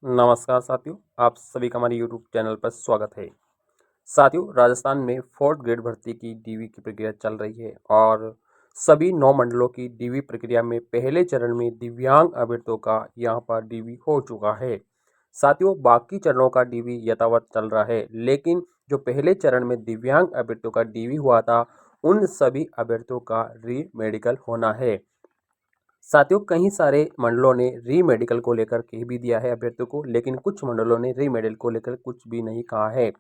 नमस्कार साथियों, आप सभी का हमारे यूट्यूब चैनल पर स्वागत है। साथियों, राजस्थान में 4th ग्रेड भर्ती की डीवी की प्रक्रिया चल रही है और सभी 9 मंडलों की डीवी प्रक्रिया में पहले चरण में दिव्यांग अभ्यर्थियों का यहां पर डीवी हो चुका है। साथियों, बाकी चरणों का डीवी यथावत चल रहा है, लेकिन जो पहले चरण में दिव्यांग अभ्यर्थियों का डीवी हुआ था, उन सभी अभ्यर्थियों का री मेडिकल होना है। साथियों, कई सारे मंडलों ने री मेडिकल को लेकर कह भी दिया है अभ्यर्थियों को, लेकिन कुछ मंडलों ने री मेडिकल को लेकर कुछ भी नहीं कहा है।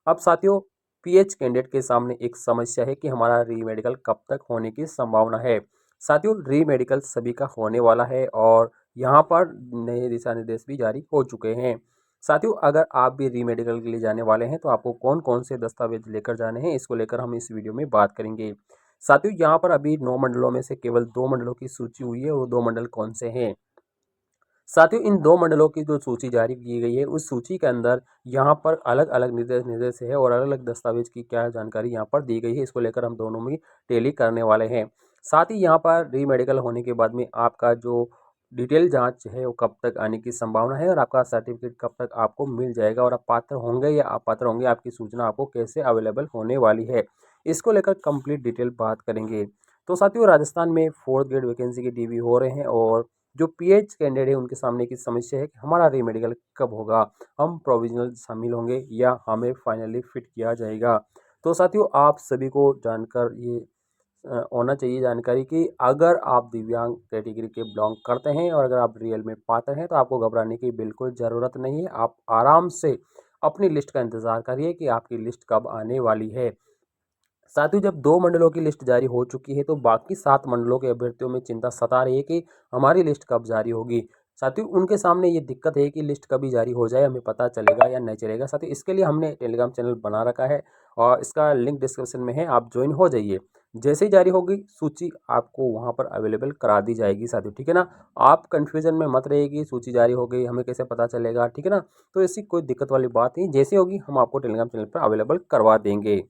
अब साथियों, पीएच कैंडिडेट के सामने एक समस्या है कि हमारा री मेडिकल कब तक होने की संभावना है। साथियों, री मेडिकल सभी का होने वाला है और यहाँ पर नए दिशा निर्देश भी जारी हो चुके हैं। साथियों, अगर आप भी री मेडिकल के लिए जाने वाले हैं तो आपको कौन कौन से दस्तावेज लेकर जाने हैं, इसको लेकर हम इस वीडियो में बात करेंगे। साथियों, यहाँ पर अभी 9 मंडलों में से केवल 2 मंडलों की सूची हुई है। वो 2 मंडल कौन से हैं? साथियों, इन 2 मंडलों की जो सूची जारी की गई है, उस सूची के अंदर यहाँ पर अलग-अलग निर्देश है और अलग-अलग दस्तावेज की क्या जानकारी यहाँ पर दी गई है, इसको लेकर हम दोनों में टैली करने वाले हैं। साथ ही यहाँ पर री मेडिकल होने के बाद में आपका जो डिटेल जाँच है, वो कब तक आने की संभावना है और आपका सर्टिफिकेट कब तक आपको मिल जाएगा और आप पात्र होंगे या अपात्र होंगे, आपकी सूचना आपको कैसे अवेलेबल होने वाली है, इसको लेकर कंप्लीट डिटेल बात करेंगे। तो साथियों, राजस्थान में 4th ग्रेड वैकेंसी के डीवी हो रहे हैं और जो पीएच कैंडिडेट है उनके सामने की समस्या है कि हमारा री मेडिकल कब होगा, हम प्रोविजनल शामिल होंगे या हमें फाइनली फिट किया जाएगा। तो साथियों, आप सभी को जानकर ये होना चाहिए जानकारी कि अगर आप दिव्यांग कैटेगरी के बिलोंग करते हैं और अगर आप रियल में पात्र हैं तो आपको घबराने की बिल्कुल ज़रूरत नहीं है। आप आराम से अपनी लिस्ट का इंतज़ार करिए कि आपकी लिस्ट कब आने वाली है। साथ ही जब 2 मंडलों की लिस्ट जारी हो चुकी है तो बाकी 7 मंडलों के अभ्यर्थियों में चिंता सता रही है कि हमारी लिस्ट कब जारी होगी। साथियों, उनके सामने ये दिक्कत है कि लिस्ट कभी जारी हो जाए, हमें पता चलेगा या नहीं चलेगा। साथियों, इसके लिए हमने टेलीग्राम चैनल बना रखा है और इसका लिंक डिस्क्रिप्शन में है, आप ज्वाइन हो जाइए। जैसे ही जारी होगी सूची आपको वहाँ पर अवेलेबल करा दी जाएगी साथियों, ठीक है ना। आप कन्फ्यूजन में मत रहिएगी, सूची जारी हो गई हमें कैसे पता चलेगा, ठीक है ना। तो ऐसी कोई दिक्कत वाली बात नहीं, जैसे होगी हम आपको टेलीग्राम चैनल पर अवेलेबल करवा देंगे।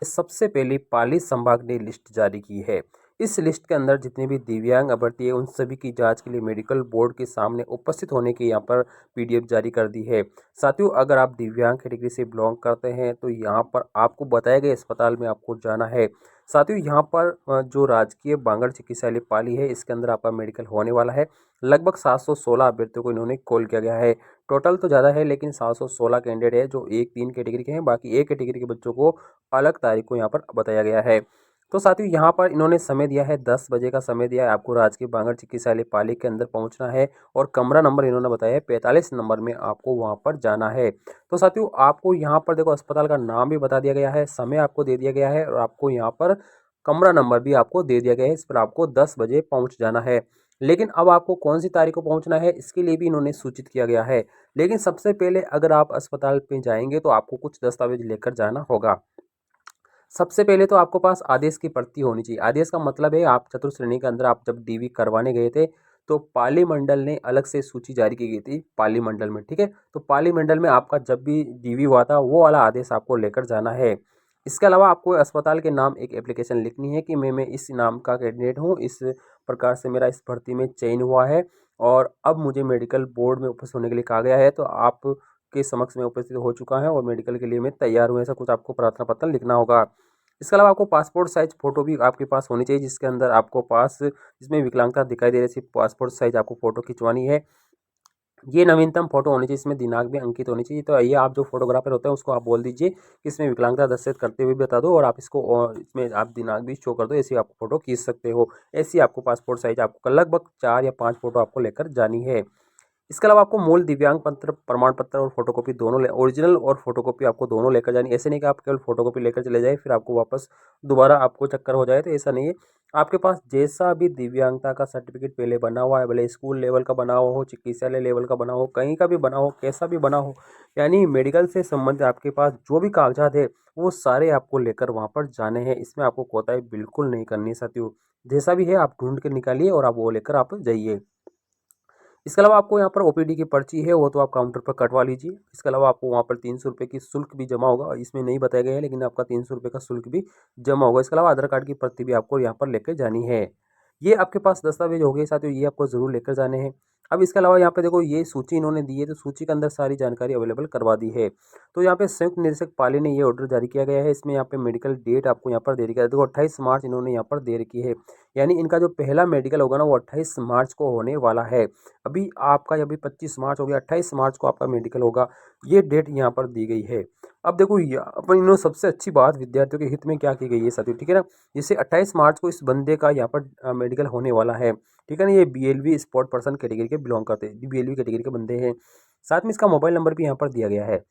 सबसे पहले पाली संभाग ने लिस्ट जारी की है। इस लिस्ट के अंदर जितने भी दिव्यांग अभ्यर्थी है उन सभी की जांच के लिए मेडिकल बोर्ड के सामने उपस्थित होने की यहाँ पर पीडीएफ जारी कर दी है। साथियों, अगर आप दिव्यांग कैटेगरी से बिलोंग करते हैं तो यहाँ पर आपको बताए गए अस्पताल में आपको जाना है। साथियों, यहाँ पर जो राजकीय बांगड़ चिकित्सालय पाली है इसके अंदर आपका मेडिकल होने वाला है। लगभग 716 अभ्यर्थियों को इन्होंने कॉल किया गया है। टोटल तो ज़्यादा है लेकिन 716 कैंडिडेट है जो 1-3 कैटेगरी के हैं, बाकी एक कैटेगरी के बच्चों को अलग तारीख को यहाँ पर बताया गया है। तो साथियों, यहाँ पर इन्होंने समय दिया है, 10 बजे का समय दिया है। आपको राजकीय बांगड़ चिकित्सालय पाली के अंदर पहुँचना है और कमरा नंबर इन्होंने बताया है 45 नंबर में आपको वहाँ पर जाना है। तो साथियों, आपको यहाँ पर देखो अस्पताल का नाम भी बता दिया गया है, समय आपको दे दिया गया है और आपको यहाँ पर कमरा नंबर भी आपको दे दिया गया है। इस पर आपको 10 बजे पहुँच जाना है। लेकिन अब आपको कौन सी तारीख को पहुँचना है इसके लिए भी इन्होंने सूचित किया गया है। लेकिन सबसे पहले अगर आप अस्पताल पे जाएंगे तो आपको कुछ दस्तावेज लेकर जाना होगा। सबसे पहले तो आपको पास आदेश की प्रति होनी चाहिए। आदेश का मतलब है आप चतुर्थ श्रेणी के अंदर आप जब डीवी करवाने गए थे तो पाली मंडल ने अलग से सूची जारी की गई थी पाली मंडल में, ठीक है। तो पाली मंडल में आपका जब भी डीवी हुआ था वो वाला आदेश आपको लेकर जाना है। इसके अलावा आपको अस्पताल के नाम एक एप्लीकेशन लिखनी है कि मैं इस नाम का कैंडिडेट हूँ, इस प्रकार से मेरा इस भर्ती में चयन हुआ है और अब मुझे मेडिकल बोर्ड में उपस्थित होने के लिए कहा गया है, तो आप के समक्ष में उपस्थित हो चुका है और मेडिकल के लिए मैं तैयार हूँ, ऐसा कुछ आपको प्रार्थना पत्र लिखना होगा। इसके अलावा आपको पासपोर्ट साइज फ़ोटो भी आपके पास होनी चाहिए, जिसके अंदर आपको पास जिसमें विकलांगता दिखाई दे रही है, पासपोर्ट साइज आपको फ़ोटो खिंचवानी है। ये नवीनतम फ़ोटो होनी चाहिए, इसमें दिनांक भी अंकित होनी चाहिए। तो ये आप जो फ़ोटोग्राफ़र होते हैं उसको आप बोल दीजिए कि इसमें विकलांगता दर्शित करते हुए बता दो और आप इसको इसमें आप दिनांक भी शो कर दो, ऐसी आप फ़ोटो खींच सकते हो। ऐसी आपको पासपोर्ट साइज आपको लगभग 4 या 5 फ़ोटो आपको लेकर जानी है। इसके अलावा आपको मूल दिव्यांग पत्र प्रमाण पत्र और फोटोकॉपी दोनों ओरिजिनल और फोटोकॉपी आपको दोनों लेकर जानी। ऐसे नहीं कि आप केवल फोटोकॉपी लेकर चले जाए फिर आपको वापस दोबारा आपको चक्कर हो जाए, तो ऐसा नहीं है। आपके पास जैसा भी दिव्यांगता का सर्टिफिकेट पहले बना हुआ है, भले स्कूल लेवल का बना हुआ हो, चिकित्सालय लेवल का बना हो, कहीं का भी बना हो, कैसा भी बना हो, यानी मेडिकल से संबंधित आपके पास जो भी कागजात है वो सारे आपको लेकर वहाँ पर जाने हैं। इसमें आपको कोताही बिल्कुल नहीं करनी साथियों। जैसा भी है आप ढूंढ के निकालिए और आप वो लेकर आप जाइए। इसके अलावा आपको यहाँ पर ओपीडी की पर्ची है वो तो आप काउंटर पर कटवा लीजिए। इसके अलावा आपको वहाँ पर 300 रुपये की शुल्क भी जमा होगा, और इसमें नहीं बताया गया है लेकिन आपका 300 रुपये का शुल्क भी जमा होगा। इसके अलावा आधार कार्ड की प्रति भी आपको यहाँ पर लेकर जानी है। ये आपके पास दस्तावेज हो गए साथियों, ये आपको ज़रूर लेकर जाने हैं। अब इसके अलावा यहाँ पे देखो ये सूची इन्होंने दी है, तो सूची के अंदर सारी जानकारी अवेलेबल करवा दी है। तो यहाँ पे संयुक्त निदेशक पाली ने ये ऑर्डर जारी किया गया है। इसमें यहाँ पे मेडिकल डेट आपको यहाँ पर दे रखी है, देखो 28 मार्च इन्होंने यहाँ पर दे रखी है। यानी इनका जो पहला मेडिकल होगा ना वो 28 मार्च को होने वाला है। अभी आपका अभी 25 मार्च हो गया, 28 मार्च को आपका मेडिकल होगा, ये डेट यहाँ पर दी गई है। अब देखो अपन इन्होंने सबसे अच्छी बात विद्यार्थियों के हित में क्या की गई है साथियों, ठीक है ना। जैसे 28 मार्च को इस बंदे का यहाँ पर मेडिकल होने वाला है, ठीक है ना। ये बीएलवी स्पोर्ट पर्सन कैटेगरी के बिलोंग करते हैं, बीएलवी कैटेगरी के बंदे हैं। साथ में इसका मोबाइल नंबर भी यहाँ पर दिया गया है।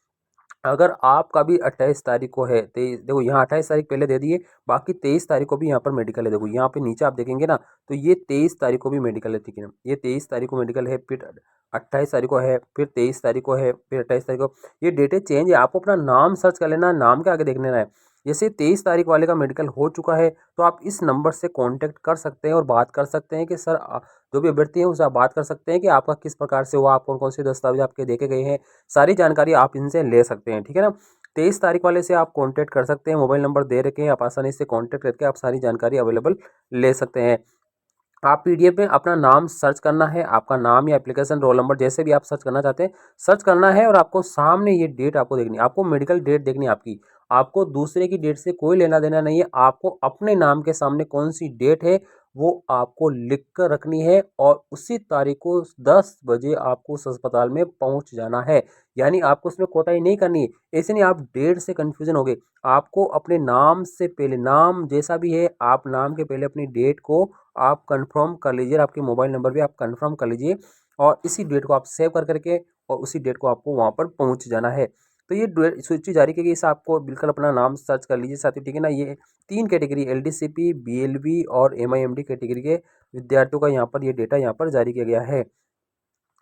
अगर आपका भी 28 तारीख को है, देखो यहाँ 28 तारीख पहले दे दिए, बाकी 23 तारीख को भी यहाँ पर मेडिकल है। देखो यहाँ पे नीचे आप देखेंगे ना, तो ये 23 तारीख को भी मेडिकल है, ठीक है ना। ये 23 तारीख को मेडिकल है, फिर 28 तारीख को है, फिर 23 तारीख को है, फिर 28 तारीख को। ये डेटें चेंज है, आपको अपना नाम सर्च कर लेना, नाम के आगे देख लेना है। जैसे 23 तारीख वाले का मेडिकल हो चुका है, तो आप इस नंबर से कांटेक्ट कर सकते हैं और बात कर सकते हैं कि सर जो भी अभ्यर्थी है उससे आप बात कर सकते हैं कि आपका किस प्रकार से हुआ, आप कौन कौन से दस्तावेज आपके देखे गए हैं, सारी जानकारी आप इनसे ले सकते हैं, ठीक है ना। 23 तारीख वाले से आप कांटेक्ट कर सकते हैं, मोबाइल नंबर दे रखे हैं, आप आसानी से कांटेक्ट करके आप सारी जानकारी अवेलेबल ले सकते हैं। आप पीडीएफ में अपना नाम सर्च करना है, आपका नाम या एप्लीकेशन रोल नंबर जैसे भी आप सर्च करना चाहते हैं सर्च करना है, और आपको सामने ये डेट आपको देखनी है, आपको मेडिकल डेट देखनी है आपकी। आपको दूसरे की डेट से कोई लेना देना नहीं है, आपको अपने नाम के सामने कौन सी डेट है वो आपको लिख कर रखनी है, और उसी तारीख को 10 बजे आपको उस अस्पताल में पहुंच जाना है। यानी आपको उसमें कोताही नहीं करनी है। ऐसे नहीं आप डेट से कन्फ्यूजन हो गए, आपको अपने नाम से पहले, नाम जैसा भी है आप नाम के पहले अपनी डेट को आप कंफर्म कर लीजिए, आपके मोबाइल नंबर भी आप कंफर्म कर लीजिए, और इसी डेट को आप सेव कर करके और उसी डेट को आपको वहाँ पर पहुँच जाना है। तो ये सूची जारी की गई, इसे आपको बिल्कुल अपना नाम सर्च कर लीजिए साथियों, ठीक है ना। ये 3 कैटेगरी एलडीसीपी, बीएलवी और एमआईएमडी कैटेगरी के विद्यार्थियों का यहाँ पर ये डेटा यहाँ पर जारी किया गया है।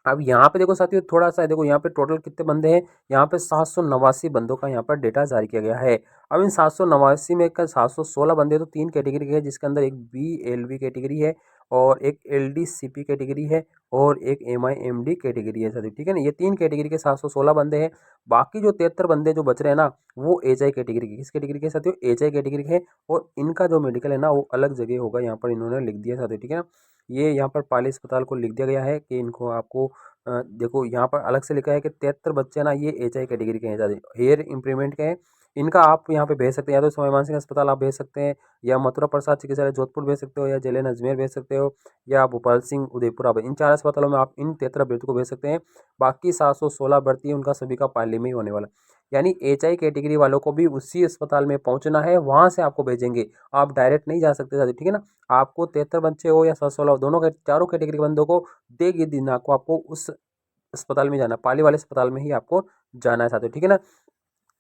अब यहाँ पे देखो साथियों थोड़ा सा देखो यहाँ पे टोटल कितने बंदे हैं, यहाँ पे 789 बंदों का यहाँ पर डेटा जारी किया गया है। अब इन 789 में का 716 बंदे तो 3 कैटेगरी के हैं, जिसके अंदर एक बीएलवी कैटेगरी है और एक एलडीसीपी कैटेगरी है और एक एमआईएमडी कैटेगरी है साथियों, ठीक है ना। ये 3 कैटेगरी के 716 बंदे हैं। बाकी जो 73 बंदे जो बच रहे हैं ना, वो एचआई कैटेगरी के, किस कैटेगरी के साथियों, एचआई कैटेगरी के हैं, और इनका जो मेडिकल है ना वो अलग जगह होगा, यहाँ पर इन्होंने लिख दिया साथियों, ठीक है ना। ये यहाँ पर पाली अस्पताल को लिख दिया गया है कि इनको आपको देखो यहाँ पर अलग से लिखा है कि 73 बच्चे ना ये एचआई कैटेगरी के हैं, ज़्यादा हेयर इम्प्रूवमेंट के हैं। इनका आप यहाँ पे भेज सकते हैं, या तो समय मानसिंह अस्पताल आप भेज सकते हैं, या मथुरा प्रसाद चिकित्सालय जोधपुर भेज सकते हो, या जेएलएन अजमेर भेज सकते हो, या भोपाल सिंह उदयपुर आप इन 4 अस्पतालों में आप इन 73 अभ्यर्थियों को भेज सकते हैं। बाकी 716 भर्ती है उनका सभी का पाली में ही होने वाला, यानी एचआई कैटेगरी वालों को भी उसी अस्पताल में पहुँचना है, वहाँ से आपको भेजेंगे, आप डायरेक्ट नहीं जा सकते साथी, ठीक है ना। आपको 73 बच्चे हो या 716 दोनों के चारों कैटेगरी के बंदों को देगी दिन आपको उस अस्पताल में जाना, पाली वाले अस्पताल में ही आपको जाना है साथियों, ठीक है ना।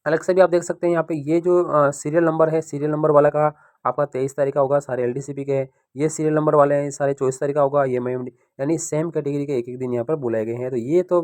अलग से भी आप देख सकते हैं यहाँ पे ये जो सीरियल नंबर है, सीरियल नंबर वाला का आपका 23 तारीख का होगा, सारे एलडीसीपी के हैं। ये सीरियल नंबर वाले हैं सारे 24 तारीख का होगा, ये एमआईएमडी, यानी सेम कैटेगरी के एक एक दिन यहाँ पर बुलाए गए हैं। तो ये तो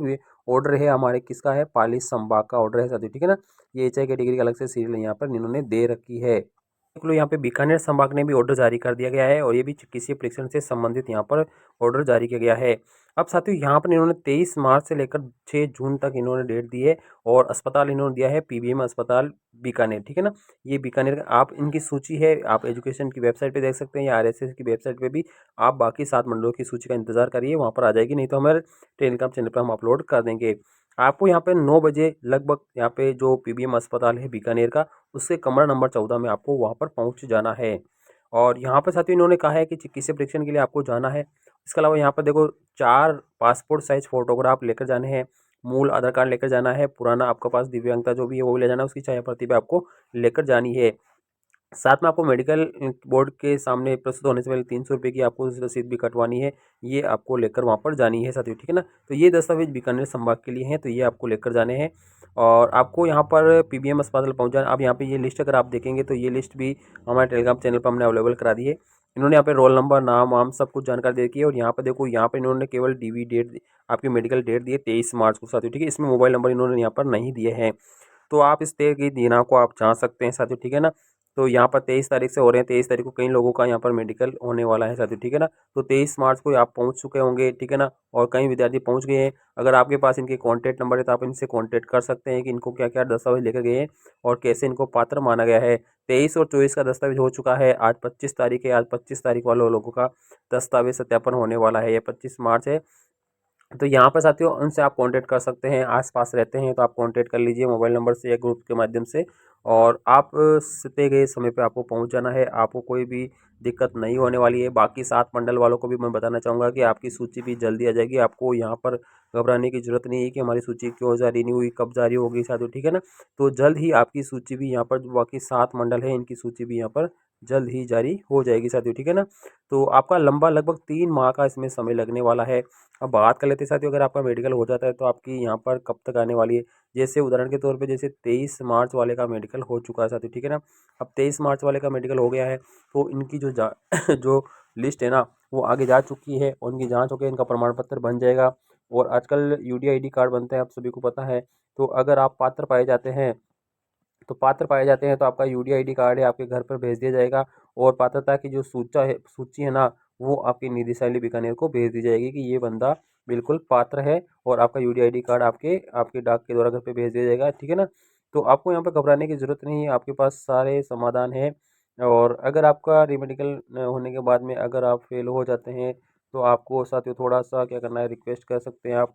ऑर्डर है हमारे किसका है, पाली संभाग का ऑर्डर है साथियों, ठीक है ना। ये एचआई कैटेगरी का अलग से सीरियल यहाँ पर इन्होंने दे रखी है। देख लो यहाँ पे बीकानेर संभाग ने भी ऑर्डर जारी कर दिया गया है, और ये भी चिकित्सीय परीक्षण से संबंधित यहाँ पर ऑर्डर जारी किया गया है। अब साथियों यहाँ पर इन्होंने 23 मार्च से लेकर 6 जून तक इन्होंने डेट दी है, और अस्पताल इन्होंने दिया है पीबीएम अस्पताल बीकानेर, ठीक है ना। ये बीकानेर का आप इनकी सूची है, आप एजुकेशन की वेबसाइट पे देख सकते हैं, या आरएसएस की वेबसाइट पे भी आप बाकी 7 मंडलों की सूची का इंतजार करिए, वहाँ पर आ जाएगी, नहीं तो हमारे टेलीग्राम चैनल पर हम अपलोड कर देंगे। आपको यहाँ पे 9 बजे लगभग यहाँ पे जो पीबीएम अस्पताल है बीकानेर का, उससे कमरा नंबर 14 में आपको वहाँ पर पहुँच जाना है। और यहाँ पर साथियों इन्होंने कहा है कि चिकित्सीय परीक्षण के लिए आपको जाना है। इसके अलावा यहाँ पर देखो 4 पासपोर्ट साइज फोटोग्राफ लेकर जाने हैं, मूल आधार कार्ड लेकर जाना है, पुराना आपके पास दिव्यांगता जो भी है वो भी ले जाना है, उसकी छाया प्रति भी आपको लेकर जानी है। साथ में आपको मेडिकल बोर्ड के सामने प्रस्तुत होने से पहले 300 रुपये की आपको रसीद भी कटवानी है, ये आपको लेकर वहाँ पर जानी है साथियों, ठीक है ना। तो ये दस्तावेज बीकानेर संभाग के लिए हैं, तो ये आपको लेकर जाने हैं, और आपको यहाँ पर पीबीएम अस्पताल पहुँच जाना। अब यहाँ पे ये लिस्ट अगर आप देखेंगे तो ये लिस्ट भी हमारे टेलीग्राम चैनल पर हमने अवेलेबल करा दी है। इन्होंने यहाँ पे रोल नंबर, नाम वाम सब कुछ जानकारी दे रखी है, और यहाँ पर देखो यहाँ पर इन्होंने केवल डीवी डेट आपकी मेडिकल डेट दी है 23 मार्च को साथियों, ठीक है। इसमें मोबाइल नंबर इन्होंने यहाँ पर नहीं दिए हैं, तो आप इस तय की दिनांक को आप जान सकते हैं साथियों, ठीक है ना। तो यहाँ पर 23 तारीख से हो रहे हैं, 23 तारीख को कई लोगों का यहाँ पर मेडिकल होने वाला है साथियों, ठीक है ना। तो 23 मार्च को आप पहुँच चुके होंगे, ठीक है ना, और कई विद्यार्थी पहुँच गए हैं। अगर आपके पास इनके कॉन्टैक्ट नंबर है तो आप इनसे कॉन्टैक्ट कर सकते हैं कि इनको क्या क्या दस्तावेज लेकर गए हैं और कैसे इनको पात्र माना गया है। 23 और 24 का दस्तावेज हो चुका है, आज 25 तारीख है, आज 25 तारीख वालों लोगों का दस्तावेज सत्यापन होने वाला है, ये 25 मार्च है। तो यहाँ पर साथियों उनसे आप कांटेक्ट कर सकते हैं, आस-पास रहते हैं तो आप कांटेक्ट कर लीजिए मोबाइल नंबर से या ग्रुप के माध्यम से, और आप तय गए समय पे आपको पहुँच जाना है, आपको कोई भी दिक्कत नहीं होने वाली है। बाकी 7 मंडल वालों को भी मैं बताना चाहूँगा कि आपकी सूची भी जल्दी आ जाएगी, आपको यहाँ पर घबराने की ज़रूरत नहीं है कि हमारी सूची क्यों जारी नहीं हुई, कब जारी होगी साथियों, ठीक है ना? तो जल्द ही आपकी सूची भी यहाँ पर जो बाकी 7 मंडल हैं, इनकी सूची भी यहाँ पर जल्द ही जारी हो जाएगी साथियों, ठीक है ना? तो आपका लंबा लगभग 3 माह का इसमें समय लगने वाला है। अब बात कर लेते हैं साथियों, अगर आपका मेडिकल हो जाता है तो आपकी यहाँ पर कब तक आने वाली है। जैसे उदाहरण के तौर पे जैसे 23 मार्च वाले का मेडिकल हो चुका है साथियों, ठीक है ना। अब 23 मार्च वाले का मेडिकल हो गया है तो इनकी जो जो लिस्ट है ना वो आगे जा चुकी है, और उनकी जाँच होकर इनका प्रमाण पत्र बन जाएगा। और आजकल यूडी आईडी कार्ड बनते हैं, आप सभी को पता है। तो अगर आप पात्र पाए जाते हैं तो आपका यूडी आईडी कार्ड है आपके घर पर भेज दिया जाएगा, और पात्रता की जो सूची है ना वो आपकी निदेशालय बीकानेर को भेज दी जाएगी कि ये बंदा बिल्कुल पात्र है, और आपका यूडी आईडी कार्ड आपके आपके डाक के द्वारा घर पे भेज दिया जाएगा, ठीक है ना। तो आपको यहाँ पर घबराने की ज़रूरत नहीं है, आपके पास सारे समाधान है। और अगर आपका रीमेडिकल होने के बाद में अगर आप फेल हो जाते हैं तो आपको साथियों थोड़ा सा क्या करना है, रिक्वेस्ट कर सकते हैं आप,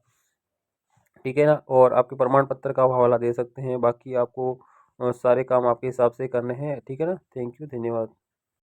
ठीक है ना, और आपके प्रमाण पत्र का हवाला दे सकते हैं। बाकी आपको सारे काम आपके हिसाब से करने हैं, ठीक है ना। थैंक यू, धन्यवाद।